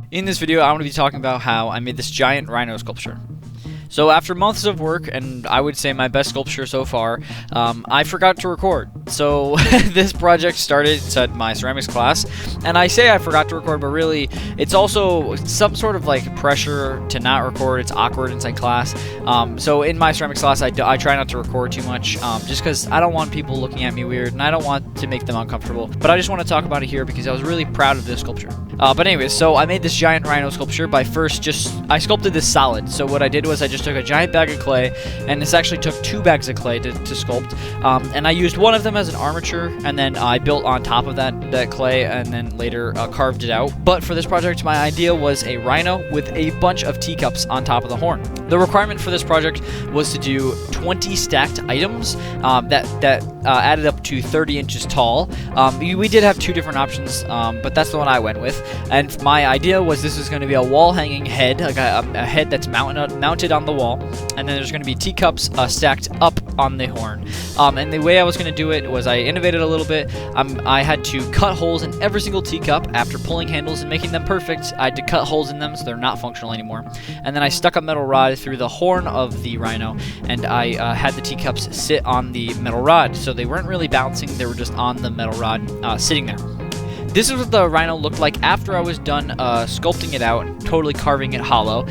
In this video, I'm going to be talking about how I made this giant rhino sculpture. So after months of work, and I would say my best sculpture so far, I forgot to record. So this project started at my ceramics class, and I say I forgot to record, but really it's also some sort of like pressure to not record. It's awkward inside class. So in my ceramics class, I try not to record too much, just because I don't want people looking at me weird, and I don't want to make them uncomfortable. But I just want to talk about it here because I was really proud of this sculpture. But anyways, so I made this giant rhino sculpture by I sculpted this solid. So what I did was I just took a giant bag of clay, and this actually took 2 bags of clay to sculpt, and I used one of them as an armature, and then I built on top of that clay, and then later carved it out. But for this project, my idea was a rhino with a bunch of teacups on top of the horn. The requirement for this project was to do 20 stacked items that added up to 30 inches tall. We did have 2 different options, but that's the one I went with. And my idea was this is going to be a wall-hanging head, like a head that's mounted on the wall, and then there's going to be teacups stacked up on the horn. And the way I was going to do it was I innovated a little bit. I had to cut holes in every single teacup after pulling handles and making them perfect. I had to cut holes in them so they're not functional anymore. And then I stuck a metal rod through the horn of the rhino, and I had the teacups sit on the metal rod. So they weren't really bouncing, they were just on the metal rod sitting there. This is what the rhino looked like after I was done sculpting it out and totally carving it hollow.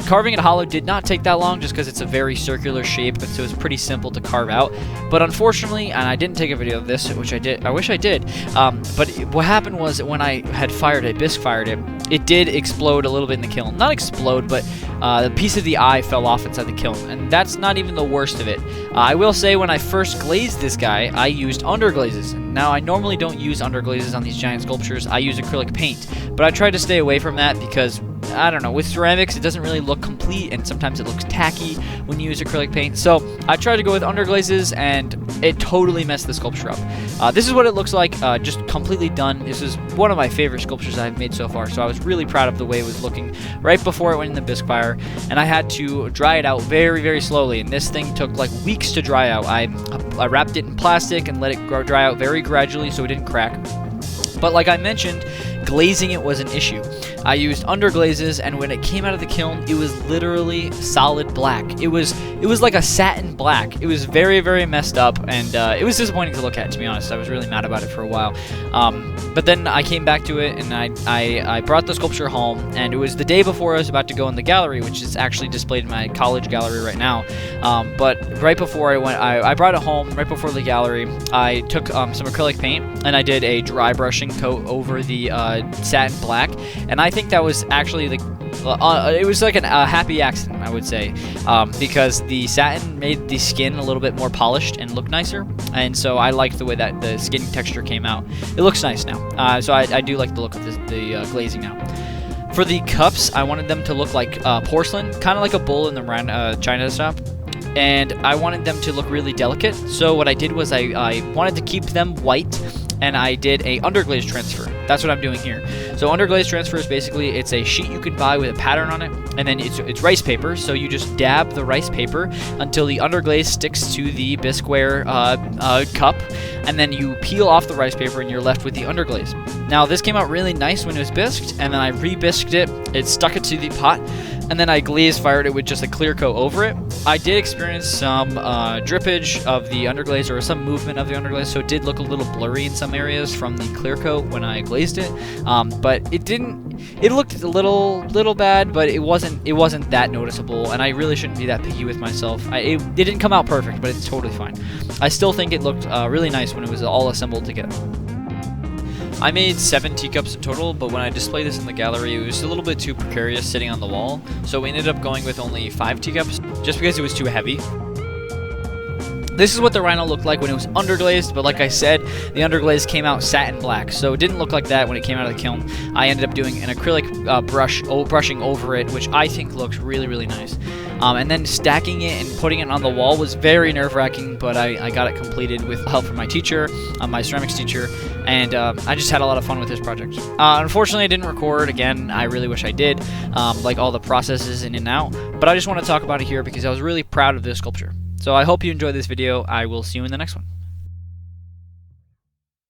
Carving it hollow did not take that long just because it's a very circular shape, so it's pretty simple to carve out. But unfortunately, and I didn't take a video of this, which I wish I did, but what happened was when I had bisque fired it, it did explode a little bit in the kiln. Not explode, but the piece of the eye fell off inside the kiln, and that's not even the worst of it. I will say when I first glazed this guy, I used underglazes. Now, I normally don't use underglazes on these giant sculptures. I use acrylic paint, but I try to stay away from that because, I don't know, with ceramics, it doesn't really look complete, and sometimes it looks tacky when you use acrylic paint. So I tried to go with underglazes, and it totally messed the sculpture up. This is what it looks like, just completely done. This is one of my favorite sculptures I've made so far, so I was really proud of the way it was looking right before it went in the bisque fire, and I had to dry it out very, very slowly, and this thing took like weeks to dry out. I wrapped it in plastic and let it dry out very gradually so it didn't crack. But like I mentioned, glazing it was an issue. I used underglazes, and when it came out of the kiln, it was literally solid black. It was like a satin black. It was very, very messed up, and it was disappointing to look at, to be honest. I was really mad about it for a while. But then I came back to it, and I brought the sculpture home, and it was the day before I was about to go in the gallery, which is actually displayed in my college gallery right now. But right before I went, I brought it home. Right before the gallery, I took some acrylic paint, and I did a dry brushing coat over the satin black, and I think that was actually it was like a happy accident, I would say, because the satin made the skin a little bit more polished and look nicer, and so I liked the way that the skin texture came out. It looks nice now, so I do like the look of the glazing now. For the cups, I wanted them to look like porcelain, kind of like a bowl in the China shop, and I wanted them to look really delicate. So what I did was I wanted to keep them white, and I did a underglaze transfer. That's what I'm doing here. So underglaze transfer is basically, it's a sheet you can buy with a pattern on it, and then it's rice paper, so you just dab the rice paper until the underglaze sticks to the bisqueware cup, and then you peel off the rice paper and you're left with the underglaze. Now this came out really nice when it was bisqued, and then I re-bisqued it, stuck it to the pot, and then I glaze fired it with just a clear coat over it. I did experience some drippage of the underglaze, or some movement of the underglaze, so it did look a little blurry in some areas from the clear coat when I glazed it. But it looked a little bad, but it wasn't that noticeable, and I really shouldn't be that picky with myself. It didn't come out perfect, but it's totally fine. I still think it looked really nice when it was all assembled together. I made 7 teacups in total, but when I displayed this in the gallery, it was a little bit too precarious sitting on the wall, so we ended up going with only 5 teacups, just because it was too heavy. This is what the rhino looked like when it was underglazed, but like I said, the underglaze came out satin black, so it didn't look like that when it came out of the kiln. I ended up doing an acrylic brushing over it, which I think looks really, really nice. And then stacking it and putting it on the wall was very nerve-wracking, but I got it completed with help from my teacher, my ceramics teacher, and I just had a lot of fun with this project. Unfortunately, I didn't record. Again, I really wish I did, like all the processes in and out, but I just want to talk about it here because I was really proud of this sculpture. So I hope you enjoyed this video. I will see you in the next one.